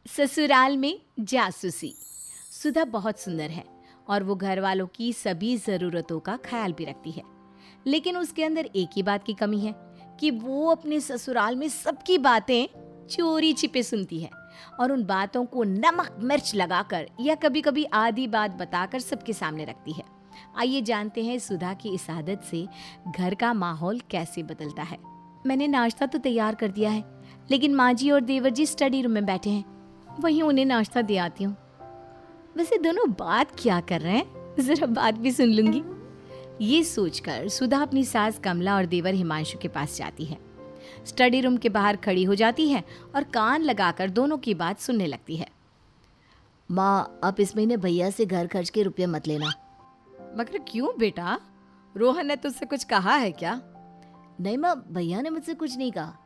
ससुराल में जासूसी। सुधा बहुत सुंदर है और वो घर वालों की सभी ज़रूरतों का ख्याल भी रखती है। लेकिन उसके अंदर एक ही बात की कमी है कि वो अपने ससुराल में सबकी बातें चोरी छिपे सुनती है और उन बातों को नमक मिर्च लगाकर या कभी कभी आधी बात बताकर सबके सामने रखती है। आइए जानते हैं सुधा की इस आदत से घर का माहौल कैसे बदलता है। मैंने नाश्ता तो तैयार कर दिया है, लेकिन माँ जी और देवर जी स्टडी रूम में बैठे हैं, वहीं उन्हें नाश्ता दे आती हूँ। वैसे दोनों बात क्या कर रहे हैं, जरा बात भी सुन लूंगी। ये सोचकर सुधा अपनी सास कमला और देवर हिमांशु के पास जाती है। स्टडी रूम के बाहर खड़ी हो जाती है और कान लगाकर दोनों की बात सुनने लगती है। माँ, आप इस महीने भैया से घर खर्च के रुपये मत लेना। मगर क्यों बेटा, रोहन ने तुझसे कुछ कहा है क्या? नहीं माँ, भैया ने मुझसे कुछ नहीं कहा।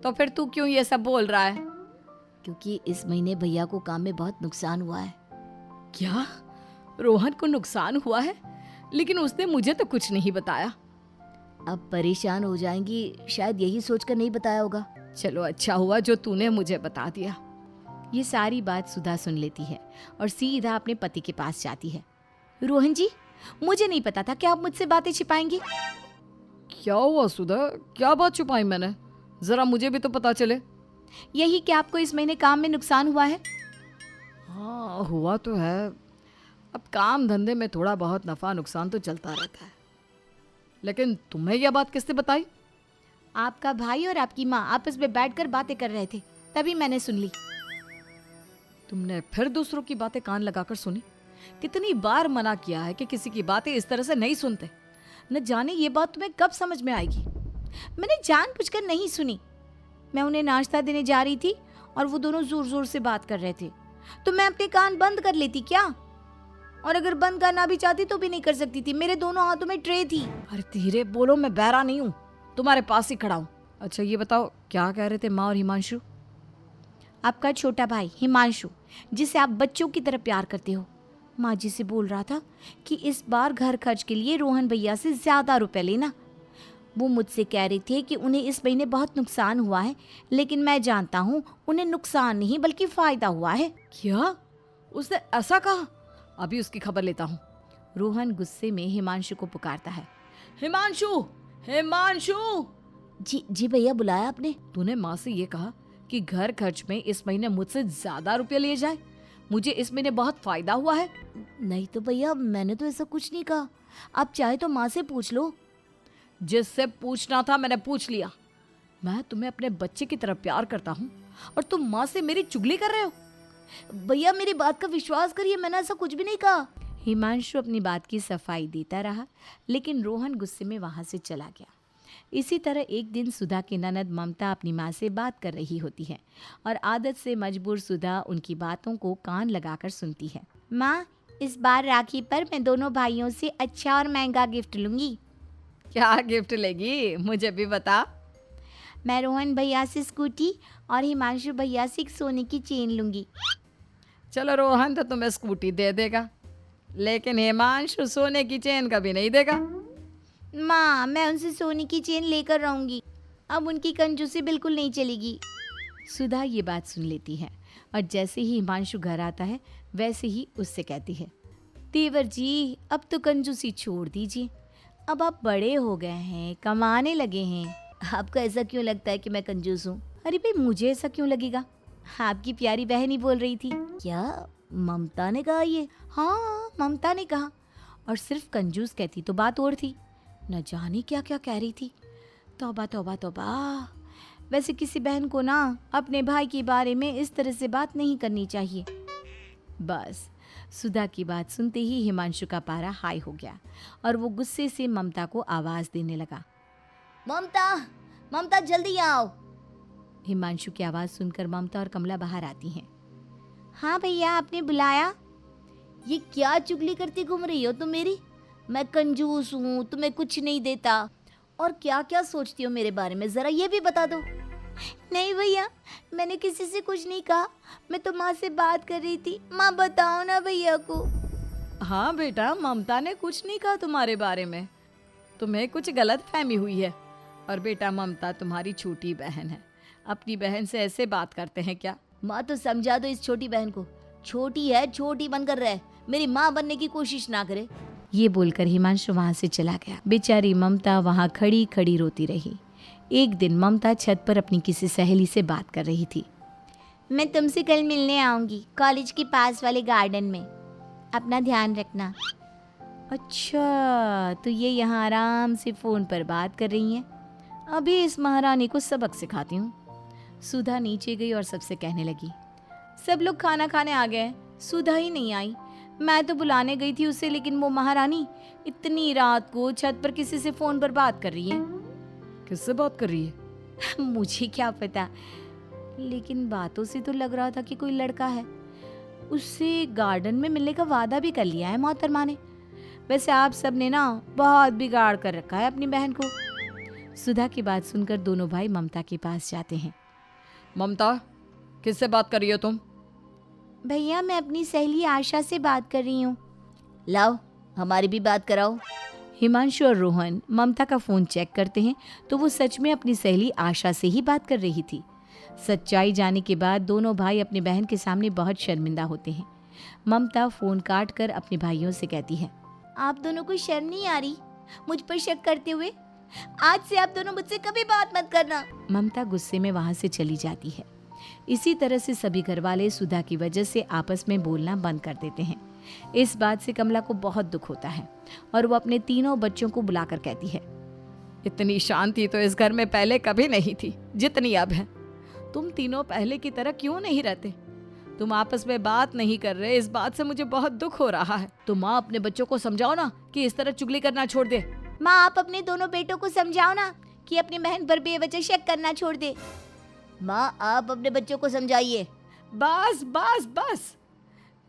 तो फिर तू क्यों ये सब बोल रहा है? क्योंकि इस महीने भैया को काम में बहुत नुकसान हुआ है। क्या रोहन को नुकसान हुआ है? लेकिन उसने मुझे तो कुछ नहीं बताया। अब परेशान हो जाएंगी, शायद यही सोचकर नहीं बताया होगा। चलो अच्छा हुआ जो तूने मुझे बता दिया। ये सारी बात सुधा सुन लेती है और सीधा अपने पति के पास जाती है। रोहन जी, मुझे नहीं पता था कि आप मुझसे बातें छिपाएंगी। क्या हुआ सुधा, क्या बात छुपाई मैंने? जरा मुझे भी तो पता चले। यही कि आपको इस महीने काम में नुकसान हुआ है। हाँ, हुआ तो है। अब काम धंधे में थोड़ा बहुत नफा नुकसान तो चलता रहता है। लेकिन तुम्हें यह बात किसने बताई? आपका भाई और आपकी माँ आपस में बैठकर बातें कर रहे थे, तभी मैंने सुन ली। तुमने फिर दूसरों की बातें कान लगाकर सुनी? कितनी बार मना किया है कि किसी की बातें इस तरह से नहीं सुनते। न जाने ये बात तुम्हें कब समझ में आएगी। मैंने जानबूझकर नहीं सुनी। मैं उन्हें नाश्ता देने जा रही थी और वो दोनों जोर जोर से बात कर रहे थे, तो मैं अपने कान बंद कर लेती क्या? और अगर बंद करना भी चाहती तो भी नहीं कर सकती थी, मेरे दोनों हाथों में ट्रे थी। अरे धीरे बोलो, मैं बहरा नहीं हूँ, तुम्हारे पास ही खड़ा हूँ। अच्छा ये बताओ, क्या कह रहे थे माँ और हिमांशु? आपका छोटा भाई हिमांशु, जिसे आप बच्चों की तरह प्यार करते हो, माँ जी से बोल रहा था कि इस बार घर खर्च के लिए रोहन भैया से ज्यादा रुपए लेना। वो मुझसे कह रहे थे कि उन्हें इस महीने बहुत नुकसान हुआ है, लेकिन मैं जानता हूँ उन्हें नुकसान नहीं बल्कि फायदा हुआ है। क्या उसने ऐसा कहा? अभी उसकी खबर लेता हूँ। रोहन गुस्से में हिमांशु को पुकारता है। हिमांशु, हिमांशु! जी भैया, बुलाया आपने? तूने माँ से ये कहा कि घर खर्च में इस महीने मुझसे ज्यादा रुपये लिए जाए? मुझे इस महीने बहुत फायदा हुआ है। नहीं तो भैया, मैंने तो ऐसा कुछ नहीं कहा। आप चाहे तो माँ से पूछ लो। जिससे पूछना था मैंने पूछ लिया। मैं तुम्हें अपने बच्चे की तरह प्यार करता हूँ और तुम माँ से मेरी चुगली कर रहे हो। भैया, मेरी बात का विश्वास करिए, मैंने ऐसा कुछ भी नहीं कहा। हिमांशु अपनी बात की सफाई देता रहा, लेकिन रोहन गुस्से में वहां से चला गया। इसी तरह एक दिन सुधा की ननद ममता अपनी माँ से बात कर रही होती है और आदत से मजबूर सुधा उनकी बातों को कान लगाकर सुनती है। माँ, इस बार राखी पर मैं दोनों भाइयों से अच्छा और महंगा गिफ्ट लूंगी। क्या गिफ्ट लेगी, मुझे भी बता। मैं रोहन भैया से स्कूटी और हिमांशु भैया से एक सोने की चेन लूंगी। चलो, रोहन तो तुम्हें स्कूटी दे देगा, लेकिन हिमांशु सोने की चेन कभी नहीं देगा। माँ, मैं उनसे सोने की चेन लेकर रहूंगी, अब उनकी कंजूसी बिल्कुल नहीं चलेगी। सुधा ये बात सुन लेती है और जैसे ही हिमांशु घर आता है वैसे ही उससे कहती है, देवर जी, अब तो कंजूसी छोड़ दीजिए, अब आप बड़े हो गए हैं, कमाने लगे हैं। आपको ऐसा क्यों लगता है कि मैं कंजूस हूँ? अरे भाई, मुझे ऐसा क्यों लगेगा? आपकी प्यारी बहन ही बोल रही थी। क्या ममता ने कहा ये? हाँ, ममता ने कहा। और सिर्फ कंजूस कहती तो बात और थी, न जाने क्या क्या कह रही थी। तौबा तौबा तौबा। वैसे किसी बहन को ना अपने भाई के बारे में इस तरह से बात नहीं करनी चाहिए। बस सुधा की बात सुनते ही हिमांशु का पारा हाई हो गया और वो गुस्से से ममता को आवाज देने लगा। ममता, ममता जल्दी आओ। हिमांशु की आवाज सुनकर ममता और कमला बाहर आती हैं। हाँ भैया, आपने बुलाया? ये क्या चुगली करती घूम रही हो तुम मेरी? मैं कंजूस हूँ, तुम्हें कुछ नहीं देता, और क्या क्या सोचती हो मेरे बारे में, जरा ये भी बता दो। नहीं भैया, मैंने किसी से कुछ नहीं कहा, मैं तो माँ से बात कर रही थी। माँ, बताओ ना भैया को। हाँ बेटा, ममता ने कुछ नहीं कहा तुम्हारे बारे में, तुम्हें कुछ गलत फहमी हुई है। और बेटा, ममता तुम्हारी छोटी बहन है, अपनी बहन से ऐसे बात करते हैं क्या? माँ तो समझा दो इस छोटी बहन को, छोटी है, छोटी बनकर रहे, मेरी माँ बनने की कोशिश ना करे। ये बोलकर हिमांशु वहां से चला गया। बेचारी ममता वहां खड़ी खड़ी रोती रही। एक दिन ममता छत पर अपनी किसी सहेली से बात कर रही थी। मैं तुमसे कल मिलने आऊंगी कॉलेज के पास वाले गार्डन में, अपना ध्यान रखना। अच्छा, तो ये यहाँ आराम से फ़ोन पर बात कर रही हैं। अभी इस महारानी को सबक सिखाती हूँ। सुधा नीचे गई और सबसे कहने लगी, सब लोग खाना खाने आ गए, सुधा ही नहीं आई। मैं तो बुलाने गई थी उसे, लेकिन वो महारानी इतनी रात को छत पर किसी से फ़ोन पर बात कर रही है। किससे बात कर रही है? मुझे क्या पता, लेकिन बातों से तो लग रहा था कि कोई लड़का है। उससे गार्डन में मिलने का वादा भी कर लिया है मोहतरमा ने। वैसे आप सब ने ना बहुत बिगाड़ कर रखा है अपनी बहन को। सुधा की बात सुनकर दोनों भाई ममता के पास जाते हैं। ममता, किससे बात कर रही हो तुम? भैया मैं अपनी सहेली आशा से बात कर रही हूँ। लाओ हमारी भी बात कराओ। हिमांशु और रोहन ममता का फ़ोन चेक करते हैं तो वो सच में अपनी सहेली आशा से ही बात कर रही थी। सच्चाई जाने के बाद दोनों भाई अपनी बहन के सामने बहुत शर्मिंदा होते हैं। ममता फ़ोन काट कर अपने भाइयों से कहती है, आप दोनों को शर्म नहीं आ रही मुझ पर शक करते हुए? आज से आप दोनों मुझसे कभी बात मत करना। ममता गुस्से में वहाँ से चली जाती है। इसी तरह से सभी घरवाले सुधा की वजह से आपस में बोलना बंद कर देते हैं। इस बात से कमला को बहुत दुख होता है और वो अपने तीनों बच्चों को बुलाकर कहती है, इतनी शांति तो इस घर में पहले कभी नहीं थी जितनी अब है। तुम तीनों पहले की तरह क्यों नहीं रहते? तुम आपस में बात नहीं कर रहे, इस बात से मुझे बहुत दुख हो रहा है। तो माँ अपने बच्चों को समझाओ ना कि इस तरह चुगली करना छोड़ दे। माँ आप अपने दोनों बेटों को समझाओ ना कि अपनी बहन पर बेवजह शक करना छोड़ दे। माँ आप अपने बच्चों को समझाइए। बस बस बस,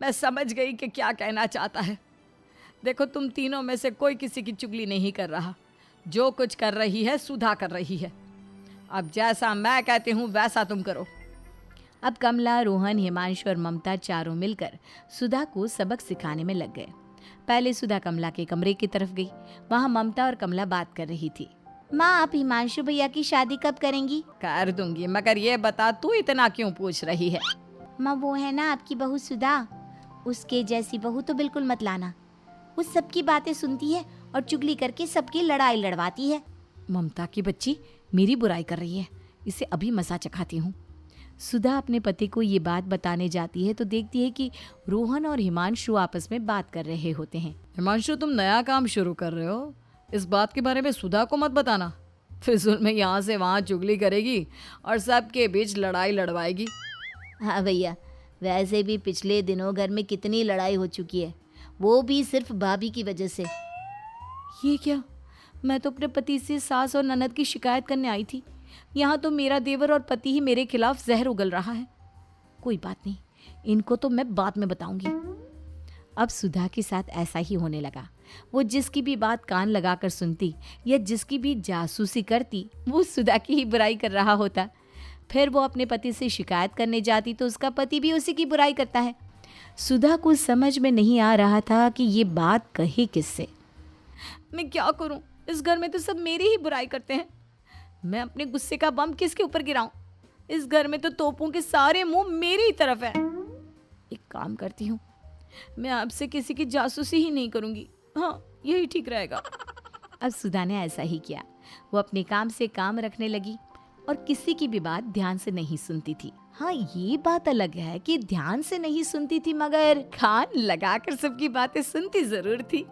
मैं समझ गई कि क्या कहना चाहता है। देखो, तुम तीनों में से कोई किसी की चुगली नहीं कर रहा। जो कुछ कर रही है सुधा कर रही है। अब जैसा मैं कहती हूँ वैसा तुम करो। अब कमला, रोहन, हिमांशु और ममता चारों मिलकर सुधा को सबक सिखाने में लग गए। पहले सुधा कमला के कमरे की तरफ गई। वहाँ ममता और कमला बात कर रही थी। माँ आप हिमांशु भैया की शादी कब करेंगी? कर दूंगी, मगर ये बता तू इतना क्यों पूछ रही है? माँ वो है ना आपकी बहू सुधा, उसके जैसी बहू तो बिल्कुल मत लाना। वो सबकी बातें सुनती है और चुगली करके सबकी लड़ाई लड़वाती है। ममता की बच्ची मेरी बुराई कर रही है, इसे अभी मजा चखाती हूँ। सुधा अपने पति को ये बात बताने जाती है तो देखती है कि रोहन और हिमांशु आपस में बात कर रहे होते हैं। हिमांशु, तुम नया काम शुरू कर रहे हो, इस बात के बारे में सुधा को मत बताना। फिजूल में यहाँ से वहाँ चुगली करेगी और सबके बीच लड़ाई लड़वाएगी। हाँ भैया, वैसे भी पिछले दिनों घर में कितनी लड़ाई हो चुकी है, वो भी सिर्फ भाभी की वजह से। ये क्या? मैं तो अपने पति से सास और ननद की शिकायत करने आई थी। यहाँ तो मेरा देवर और पति ही मेरे खिलाफ जहर उगल रहा है। कोई बात नहीं, इनको तो मैं बाद में बताऊंगी। अब सुधा के साथ ऐसा ही होने लगा। वो जिसकी भी बात कान लगाकर सुनती या जिसकी भी जासूसी करती, वो सुधा की ही बुराई कर रहा होता। फिर वो अपने पति से शिकायत करने जाती तो उसका पति भी उसी की बुराई करता है। सुधा को समझ में नहीं आ रहा था कि ये बात कहे किससे। मैं क्या करूं? इस घर में तो सब मेरी ही बुराई करते हैं। मैं अपने गुस्से का बम किसके ऊपर गिराऊं? इस घर में तो तोपों के सारे मुंह मेरी ही तरफ है। एक काम करती हूँ, मैं आपसे किसी की जासूसी ही नहीं करूंगी। हाँ, यही ठीक रहेगा। अब सुधा ने ऐसा ही किया। वो अपने काम से काम रखने लगी और किसी की भी बात ध्यान से नहीं सुनती थी। हाँ, ये बात अलग है कि ध्यान से नहीं सुनती थी, मगर कान लगाकर सबकी बातें सुनती जरूर थी।